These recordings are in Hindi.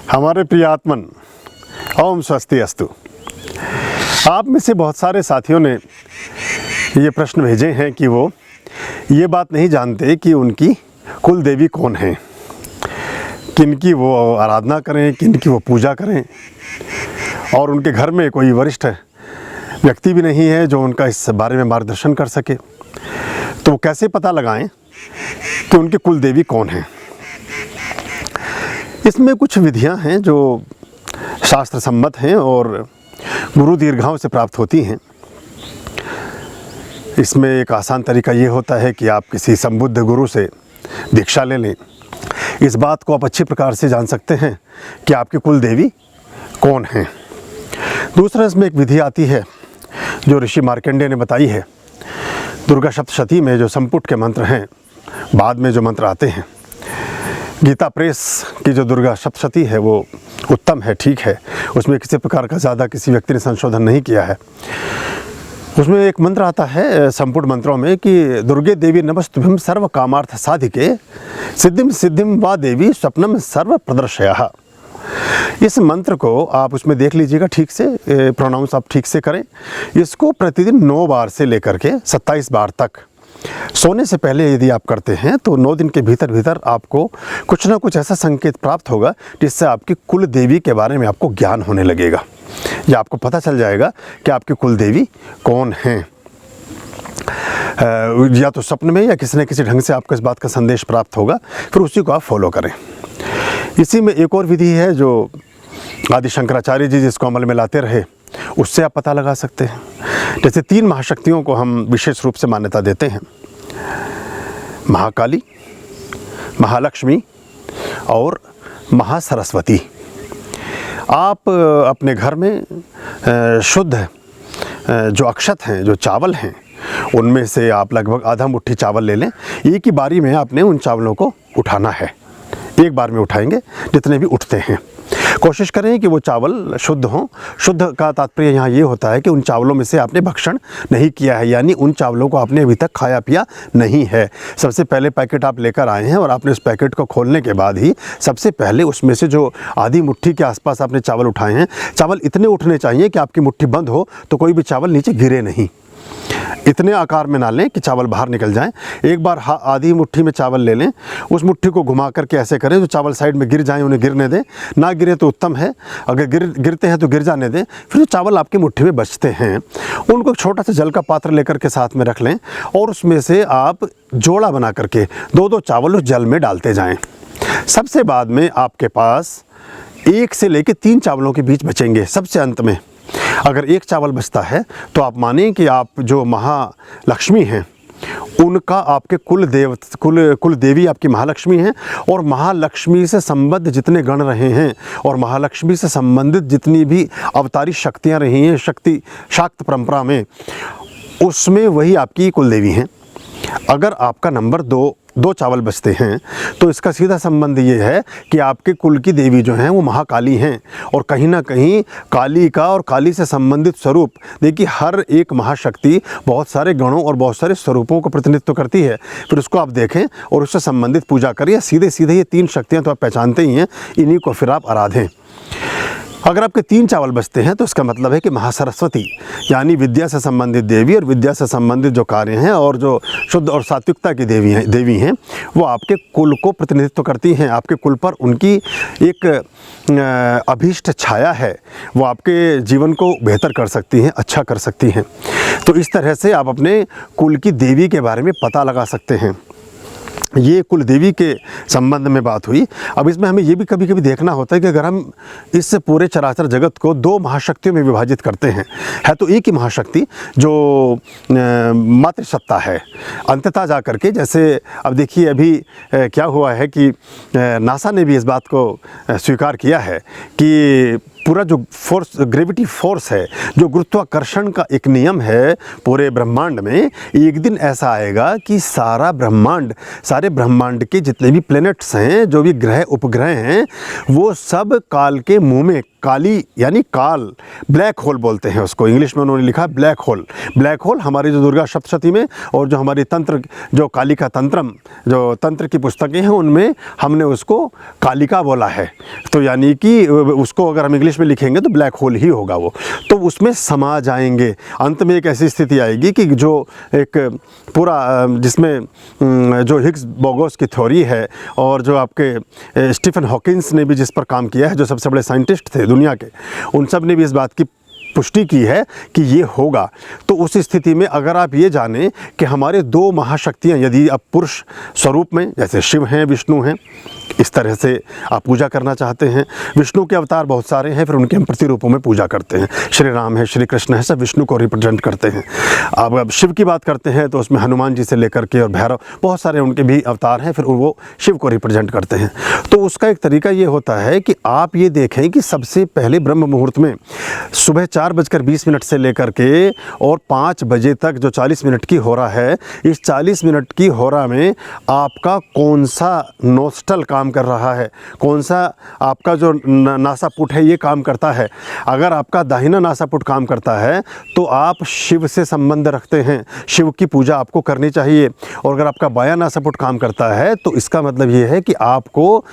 हमारे प्रिय आत्मन, ओम स्वस्ति अस्तु। आप में से बहुत सारे साथियों ने ये प्रश्न भेजे हैं कि वो ये बात नहीं जानते कि उनकी कुल देवी कौन है, किनकी वो आराधना करें, किनकी वो पूजा करें, और उनके घर में कोई वरिष्ठ व्यक्ति भी नहीं है जो उनका इस बारे में मार्गदर्शन कर सके। तो वो कैसे पता लगाएं कि उनकी कुल देवी कौन है। इसमें कुछ विधियां हैं जो शास्त्र सम्मत हैं और गुरु दीर्घाओं से प्राप्त होती हैं। इसमें एक आसान तरीका ये होता है कि आप किसी संबुद्ध गुरु से दीक्षा ले लें। इस बात को आप अच्छी प्रकार से जान सकते हैं कि आपकी कुल देवी कौन है। दूसरा, इसमें एक विधि आती है जो ऋषि मार्कंडेय ने बताई है। दुर्गा सप्तशती में जो संपुट के मंत्र हैं, बाद में जो मंत्र आते हैं, गीता प्रेस की जो दुर्गा सप्तशती है वो उत्तम है, ठीक है, उसमें किसी प्रकार का ज़्यादा किसी व्यक्ति ने संशोधन नहीं किया है। उसमें एक मंत्र आता है संपुट मंत्रों में कि दुर्गे देवी नमस्तुभ्यं सर्व कामार्थ साधिके सिद्धिम सिद्धिम वा देवी स्वप्नम सर्व प्रदर्शयः। इस मंत्र को आप उसमें देख लीजिएगा, ठीक से प्रोनाउंस आप ठीक से करें। इसको प्रतिदिन 9 बार से लेकर के 27 बार तक सोने से पहले यदि आप करते हैं तो 9 दिन के भीतर भीतर आपको कुछ ना कुछ ऐसा संकेत प्राप्त होगा जिससे आपकी कुल देवी के बारे में आपको ज्ञान होने लगेगा, या आपको पता चल जाएगा कि आपकी कुल देवी कौन है। या तो स्वप्न में या किसी न किसी ढंग से आपको इस बात का संदेश प्राप्त होगा, फिर उसी को आप फॉलो करें। इसी में एक और विधि है जो आदि शंकराचार्य जी जिसको अमल में लाते रहे, उससे आप पता लगा सकते हैं। जैसे 3 महाशक्तियों को हम विशेष रूप से मान्यता देते हैं, महाकाली, महालक्ष्मी और महासरस्वती। आप अपने घर में शुद्ध जो अक्षत हैं, जो चावल हैं, उनमें से आप लगभग आधा मुट्ठी चावल ले लें। एक ही बारी में आपने उन चावलों को उठाना है, एक बार में उठाएंगे जितने भी उठते हैं। कोशिश करें कि वो चावल शुद्ध हों। शुद्ध का तात्पर्य यहाँ ये होता है कि उन चावलों में से आपने भक्षण नहीं किया है, यानी उन चावलों को आपने अभी तक खाया पिया नहीं है। सबसे पहले पैकेट आप लेकर आए हैं और आपने उस पैकेट को खोलने के बाद ही सबसे पहले उसमें से जो आधी मुट्ठी के आसपास आपने चावल उठाए हैं, चावल इतने उठने चाहिए कि आपकी मुट्ठी बंद हो तो कोई भी चावल नीचे गिरे नहीं। इतने आकार में ना लें कि चावल बाहर निकल जाएं। एक बार आधी मुट्ठी में चावल ले लें, उस मुट्ठी को घुमा करके ऐसे करें जो चावल साइड में गिर जाएं, उन्हें गिरने दें। ना गिरे तो उत्तम है, अगर गिरते हैं तो गिर जाने दें। फिर जो चावल आपकी मुट्ठी में बचते हैं उनको एक छोटा सा जल का पात्र लेकर के साथ में रख लें और उसमें से आप जोड़ा बना करके 2-2 चावल उस जल में डालते जाएँ। सबसे बाद में आपके पास 1 से लेकर 3 चावलों के बीच बचेंगे। सबसे अंत में अगर 1 चावल बचता है तो आप मानें कि आप जो महालक्ष्मी हैं उनका आपके कुल देवी आपकी महालक्ष्मी हैं, और महालक्ष्मी से संबद्ध जितने गण रहे हैं और महालक्ष्मी से संबंधित जितनी भी अवतारी शक्तियां रही हैं शक्ति शाक्त परंपरा में, उसमें वही आपकी कुल देवी हैं। अगर आपका नंबर 2 चावल बचते हैं तो इसका सीधा संबंध ये है कि आपके कुल की देवी जो हैं वो महाकाली हैं, और कहीं ना कहीं काली का और काली से संबंधित स्वरूप, देखिए हर एक महाशक्ति बहुत सारे गणों और बहुत सारे स्वरूपों का प्रतिनिधित्व करती है। फिर उसको आप देखें और उससे संबंधित पूजा करिए। सीधे सीधे ये 3 शक्तियाँ तो आप पहचानते ही हैं, इन्हीं को फिर आप आराधें। अगर आपके 3 चावल बचते हैं तो इसका मतलब है कि महासरस्वती यानी विद्या से संबंधित देवी और विद्या से संबंधित जो कार्य हैं और जो शुद्ध और सात्विकता की देवी हैं वो आपके कुल को प्रतिनिधित्व करती हैं। आपके कुल पर उनकी एक अभीष्ट छाया है, वो आपके जीवन को बेहतर कर सकती हैं, अच्छा कर सकती हैं। तो इस तरह से आप अपने कुल की देवी के बारे में पता लगा सकते हैं। ये कुल देवी के संबंध में बात हुई। अब इसमें हमें ये भी कभी कभी देखना होता है कि अगर हम इस पूरे चराचर जगत को 2 महाशक्तियों में विभाजित करते हैं, है तो एक ही महाशक्ति जो मातृसत्ता है। अंततः जा करके जैसे अब देखिए अभी क्या हुआ है कि नासा ने भी इस बात को स्वीकार किया है कि पूरा जो ग्रेविटी फोर्स है, जो गुरुत्वाकर्षण का एक नियम है पूरे ब्रह्मांड में, एक दिन ऐसा आएगा कि सारे ब्रह्मांड के जितने भी प्लैनेट्स हैं, जो भी ग्रह उपग्रह हैं, वो सब काल के मुंह में काली यानी काल, ब्लैक होल बोलते हैं उसको, इंग्लिश में उन्होंने लिखा ब्लैक होल। ब्लैक होल हमारी जो दुर्गा सप्तशती में और जो हमारी तंत्र, जो कालिका तंत्रम, जो तंत्र की पुस्तकें हैं उनमें हमने उसको कालिका बोला है। तो यानी कि उसको अगर हम इंग्लिश में लिखेंगे तो ब्लैक होल ही होगा वो। तो उसमें समा जाएंगे। अंत में एक ऐसी स्थिति आएगी कि जो एक पूरा जिसमें जो हिग्स बोगोस की थ्योरी है और जो आपके स्टीफन हॉकिंस ने भी जिस पर काम किया है, जो सबसे बड़े साइंटिस्ट थे दुनिया के, उन सब ने भी इस बात की पुष्टि की है कि ये होगा। तो उस स्थिति में अगर आप ये जानें कि हमारे दो महाशक्तियाँ, यदि आप पुरुष स्वरूप में जैसे शिव हैं, विष्णु हैं, इस तरह से आप पूजा करना चाहते हैं, विष्णु के अवतार बहुत सारे हैं, फिर उनके हम प्रतिरूपों में पूजा करते हैं। श्री राम है, श्री कृष्ण है, सब विष्णु को रिप्रेजेंट करते हैं। अब शिव की बात करते हैं तो उसमें हनुमान जी से लेकर के और भैरव, बहुत सारे उनके भी अवतार हैं, फिर वो शिव को रिप्रेजेंट करते हैं। तो उसका एक तरीका ये होता है कि आप ये देखें कि सबसे पहले ब्रह्म मुहूर्त में सुबह 4:20 से लेकर के और 5 बजे तक जो 40 मिनट की होरा है, इस 40 मिनट की होरा में आपका कौन सा नोस्टल काम कर रहा है, कौन सा आपका जो नासापुट है ये काम करता है। अगर आपका दाहिना नासापुट काम करता है तो आप शिव से संबंध रखते हैं, शिव की पूजा आपको करनी चाहिए। और अगर आपका बायां नासापुट काम करता है तो इसका मतलब ये है कि आपको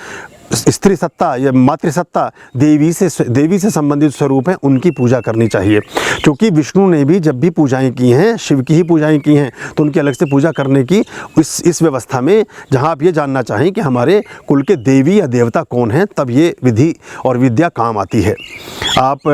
स्त्री सत्ता या मातृसत्ता, देवी से संबंधित स्वरूप हैं, उनकी पूजा करनी चाहिए। क्योंकि विष्णु ने भी जब भी पूजाएं की हैं, शिव की ही पूजाएं की हैं, तो उनकी अलग से पूजा करने की इस व्यवस्था में, जहां आप ये जानना चाहें कि हमारे कुल के देवी या देवता कौन हैं, तब ये विधि और विद्या काम आती है। आप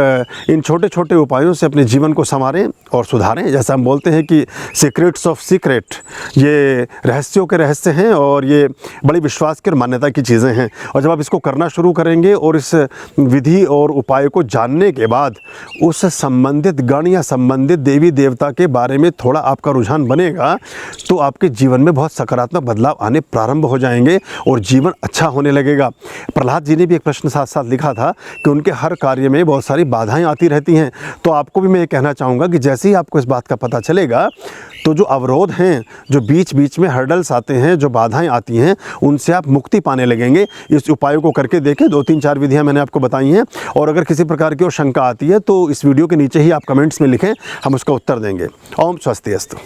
इन छोटे छोटे उपायों से अपने जीवन को संवारें और सुधारें। जैसा हम बोलते हैं कि सीक्रेट्स ऑफ सीक्रेट, ये रहस्यों के रहस्य हैं और ये बड़ी विश्वास की और मान्यता की चीज़ें हैं। और जब आप इसको करना शुरू करेंगे और इस विधि और उपाय को जानने के बाद उस संबंधित गण या संबंधित देवी देवता के बारे में थोड़ा आपका रुझान बनेगा, तो आपके जीवन में बहुत सकारात्मक बदलाव आने प्रारंभ हो जाएंगे और जीवन अच्छा होने लगेगा। प्रहलाद जी ने भी एक प्रश्न साथ साथ लिखा था कि उनके हर कार्य में बहुत सारी बाधाएं आती रहती हैं। तो आपको भी मैं ये कहना चाहूँगा कि जैसे ही आपको इस बात का पता चलेगा, तो जो अवरोध हैं, जो बीच बीच में हर्डल्स आते हैं, जो बाधाएं आती हैं, उनसे आप मुक्ति पाने लगेंगे। इस उपायों को करके देखें। 2-3-4 विधियां मैंने आपको बताई हैं। और अगर किसी प्रकार की और शंका आती है तो इस वीडियो के नीचे ही आप कमेंट्स में लिखें, हम उसका उत्तर देंगे। ओम स्वस्ति अस्तु।